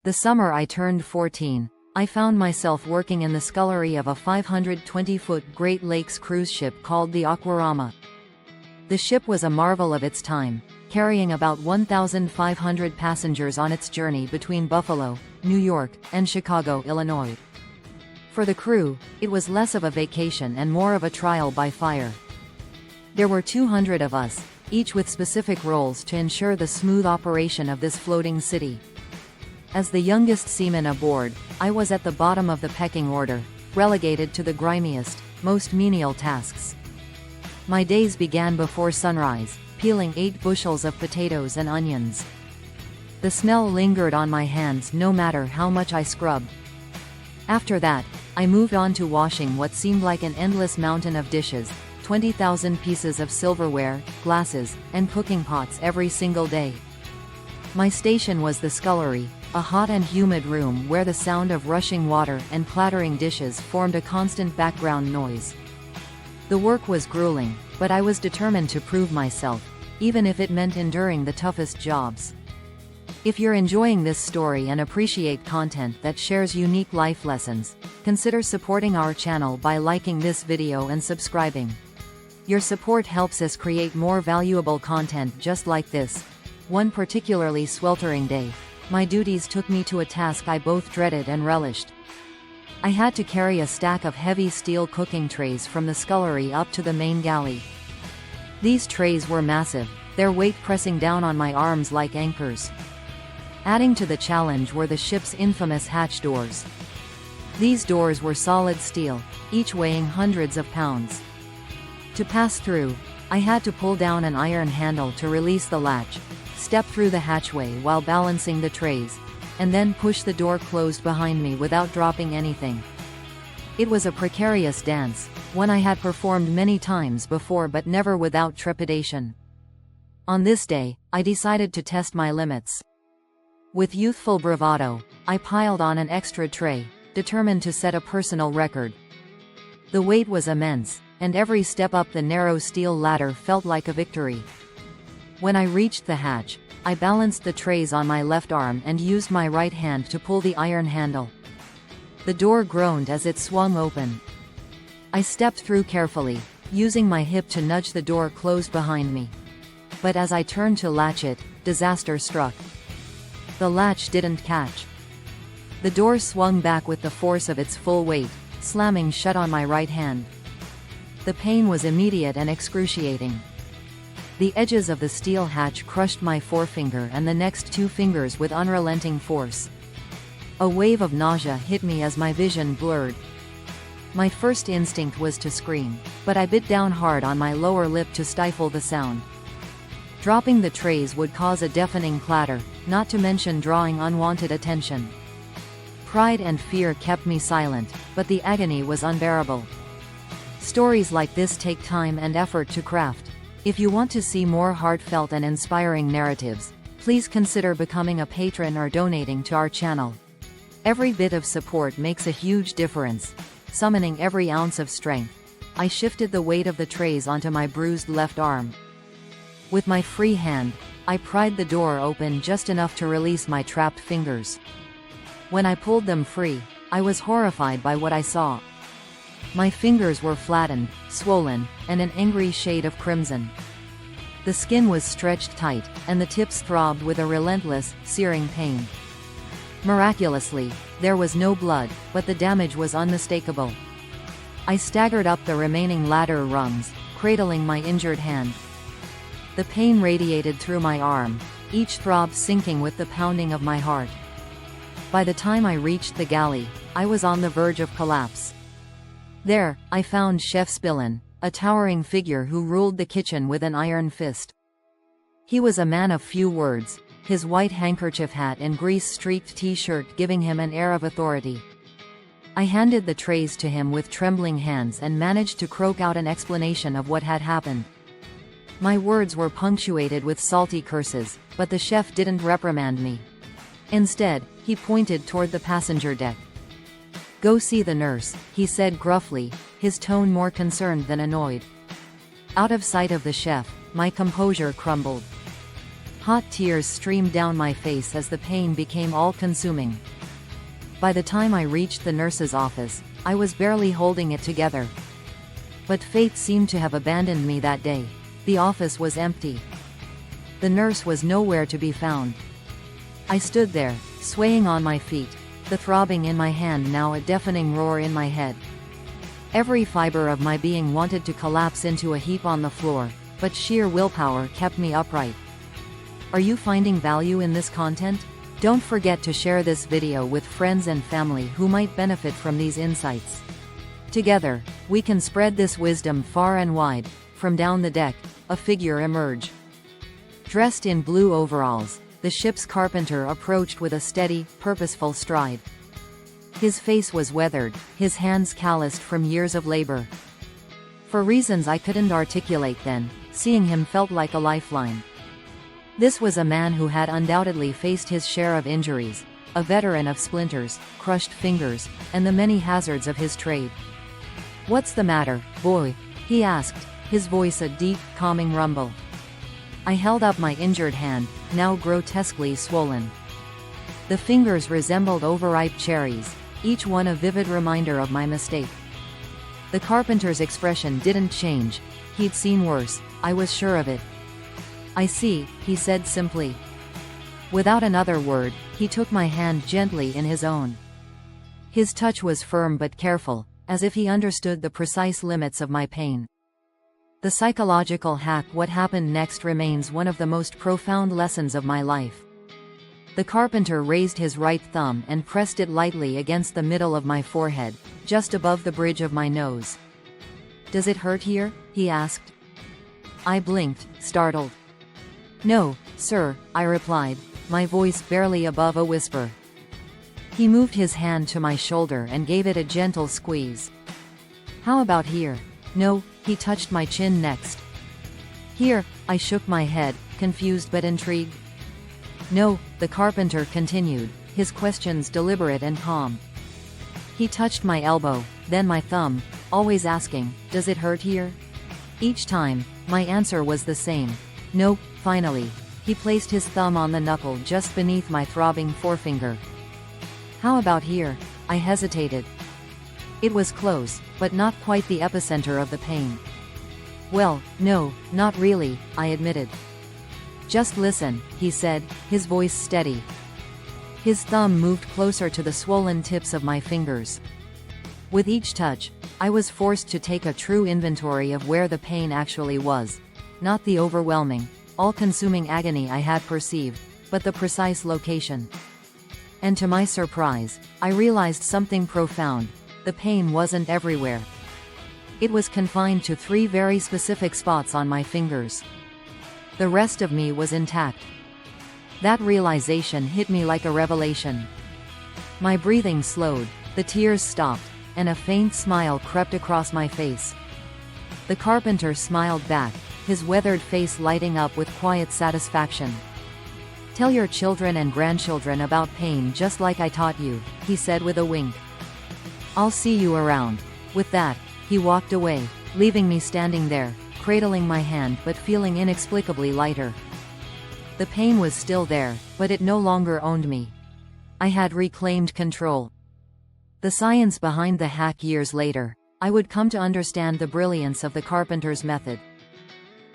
The summer I turned 14, I found myself working in the scullery of a 520-foot Great Lakes cruise ship called the Aquarama. The ship was a marvel of its time, carrying about 1,500 passengers on its journey between Buffalo, New York, and Chicago, Illinois. For the crew, it was less of a vacation and more of a trial by fire. There were 200 of us, each with specific roles to ensure the smooth operation of this floating city. As the youngest seaman aboard, I was at the bottom of the pecking order, relegated to the grimiest, most menial tasks. My days began before sunrise, peeling 8 bushels of potatoes and onions. The smell lingered on my hands no matter how much I scrubbed. After that, I moved on to washing what seemed like an endless mountain of dishes, 20,000 pieces of silverware, glasses, and cooking pots every single day. My station was the scullery, a hot and humid room where the sound of rushing water and clattering dishes formed a constant background noise. The work was grueling, but I was determined to prove myself, even if it meant enduring the toughest jobs. If you're enjoying this story and appreciate content that shares unique life lessons, consider supporting our channel by liking this video and subscribing. Your support helps us create more valuable content just like this. One particularly sweltering day, my duties took me to a task I both dreaded and relished. I had to carry a stack of heavy steel cooking trays from the scullery up to the main galley. These trays were massive, their weight pressing down on my arms like anchors. Adding to the challenge were the ship's infamous hatch doors. These doors were solid steel, each weighing hundreds of pounds. To pass through, I had to pull down an iron handle to release the latch, step through the hatchway while balancing the trays, and then push the door closed behind me without dropping anything. It was a precarious dance, one I had performed many times before but never without trepidation. On this day, I decided to test my limits. With youthful bravado, I piled on an extra tray, determined to set a personal record. The weight was immense, and every step up the narrow steel ladder felt like a victory. When I reached the hatch, I balanced the trays on my left arm and used my right hand to pull the iron handle. The door groaned as it swung open. I stepped through carefully, using my hip to nudge the door closed behind me. But as I turned to latch it, disaster struck. The latch didn't catch. The door swung back with the force of its full weight, slamming shut on my right hand. The pain was immediate and excruciating. The edges of the steel hatch crushed my forefinger and the next 2 fingers with unrelenting force. A wave of nausea hit me as my vision blurred. My first instinct was to scream, but I bit down hard on my lower lip to stifle the sound. Dropping the trays would cause a deafening clatter, not to mention drawing unwanted attention. Pride and fear kept me silent, but the agony was unbearable. Stories like this take time and effort to craft. If you want to see more heartfelt and inspiring narratives, please consider becoming a patron or donating to our channel. Every bit of support makes a huge difference. Summoning every ounce of strength, I shifted the weight of the trays onto my bruised left arm. With my free hand, I pried the door open just enough to release my trapped fingers. When I pulled them free, I was horrified by what I saw. My fingers were flattened, swollen, and an angry shade of crimson. The skin was stretched tight, and the tips throbbed with a relentless, searing pain. Miraculously, there was no blood, but the damage was unmistakable. I staggered up the remaining ladder rungs, cradling my injured hand. The pain radiated through my arm, each throb syncing with the pounding of my heart. By the time I reached the galley, I was on the verge of collapse. There, I found Chef Spillane, a towering figure who ruled the kitchen with an iron fist. He was a man of few words, his white handkerchief hat and grease-streaked t-shirt giving him an air of authority. I handed the trays to him with trembling hands and managed to croak out an explanation of what had happened. My words were punctuated with salty curses, but the chef didn't reprimand me. Instead, he pointed toward the passenger deck. "Go see the nurse," he said gruffly, his tone more concerned than annoyed. Out of sight of the chef, my composure crumbled. Hot tears streamed down my face as the pain became all-consuming. By the time I reached the nurse's office, I was barely holding it together. But fate seemed to have abandoned me that day. The office was empty. The nurse was nowhere to be found. I stood there, swaying on my feet, the throbbing in my hand now a deafening roar in my head. Every fiber of my being wanted to collapse into a heap on the floor, but sheer willpower kept me upright. Are you finding value in this content? Don't forget to share this video with friends and family who might benefit from these insights. Together, we can spread this wisdom far and wide. From down the deck, a figure emerged. Dressed in blue overalls, the ship's carpenter approached with a steady, purposeful stride. His face was weathered, his hands calloused from years of labor. For reasons I couldn't articulate then, seeing him felt like a lifeline. This was a man who had undoubtedly faced his share of injuries, a veteran of splinters, crushed fingers, and the many hazards of his trade. "What's the matter, boy?" he asked, his voice a deep, calming rumble. I held up my injured hand, now grotesquely swollen. The fingers resembled overripe cherries, each one a vivid reminder of my mistake. The carpenter's expression didn't change. He'd seen worse, I was sure of it. "I see," he said simply. Without another word, he took my hand gently in his own. His touch was firm but careful, as if he understood the precise limits of my pain. The psychological hack "what happened next" remains one of the most profound lessons of my life. The carpenter raised his right thumb and pressed it lightly against the middle of my forehead, just above the bridge of my nose. "Does it hurt here?" he asked. I blinked, startled. "No, sir," I replied, my voice barely above a whisper. He moved his hand to my shoulder and gave it a gentle squeeze. "How about here?" "No," he touched my chin next. "Here?" I shook my head, confused but intrigued. "No," the carpenter continued, his questions deliberate and calm. He touched my elbow, then my thumb, always asking, "Does it hurt here?" Each time, my answer was the same. "No." Finally, he placed his thumb on the knuckle just beneath my throbbing forefinger. "How about here?" I hesitated. It was close, but not quite the epicenter of the pain. "Well, no, not really," I admitted. "Just listen," he said, his voice steady. His thumb moved closer to the swollen tips of my fingers. With each touch, I was forced to take a true inventory of where the pain actually was. Not the overwhelming, all-consuming agony I had perceived, but the precise location. And to my surprise, I realized something profound. The pain wasn't everywhere. It was confined to 3 very specific spots on my fingers. The rest of me was intact. That realization hit me like a revelation. My breathing slowed, the tears stopped, and a faint smile crept across my face. The carpenter smiled back, his weathered face lighting up with quiet satisfaction. "Tell your children and grandchildren about pain just like I taught you," he said with a wink. "I'll see you around." With that, he walked away, leaving me standing there, cradling my hand but feeling inexplicably lighter. The pain was still there, but it no longer owned me. I had reclaimed control. The science behind the hack. Years later, I would come to understand the brilliance of the carpenter's method.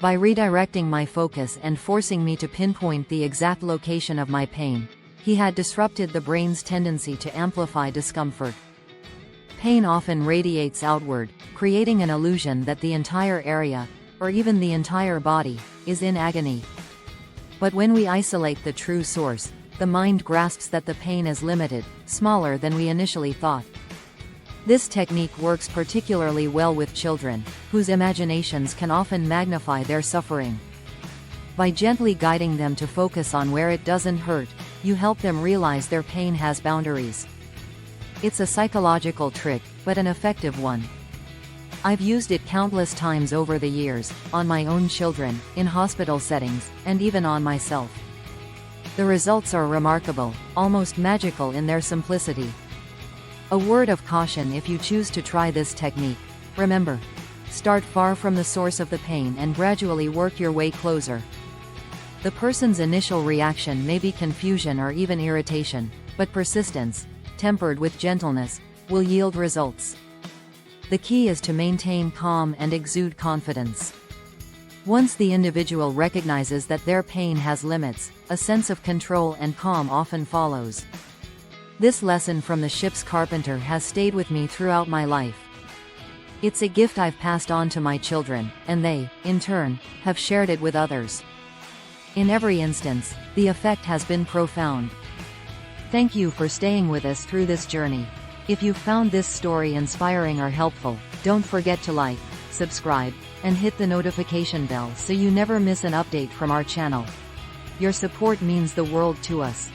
By redirecting my focus and forcing me to pinpoint the exact location of my pain, he had disrupted the brain's tendency to amplify discomfort. Pain often radiates outward, creating an illusion that the entire area, or even the entire body, is in agony. But when we isolate the true source, the mind grasps that the pain is limited, smaller than we initially thought. This technique works particularly well with children, whose imaginations can often magnify their suffering. By gently guiding them to focus on where it doesn't hurt, you help them realize their pain has boundaries. It's a psychological trick, but an effective one. I've used it countless times over the years, on my own children, in hospital settings, and even on myself. The results are remarkable, almost magical in their simplicity. A word of caution if you choose to try this technique: remember, start far from the source of the pain and gradually work your way closer. The person's initial reaction may be confusion or even irritation, but persistence, tempered with gentleness, will yield results. The key is to maintain calm and exude confidence. Once the individual recognizes that their pain has limits, a sense of control and calm often follows. This lesson from the ship's carpenter has stayed with me throughout my life. It's a gift I've passed on to my children, and they, in turn, have shared it with others. In every instance, the effect has been profound. Thank you for staying with us through this journey. If you found this story inspiring or helpful, don't forget to like, subscribe, and hit the notification bell so you never miss an update from our channel. Your support means the world to us.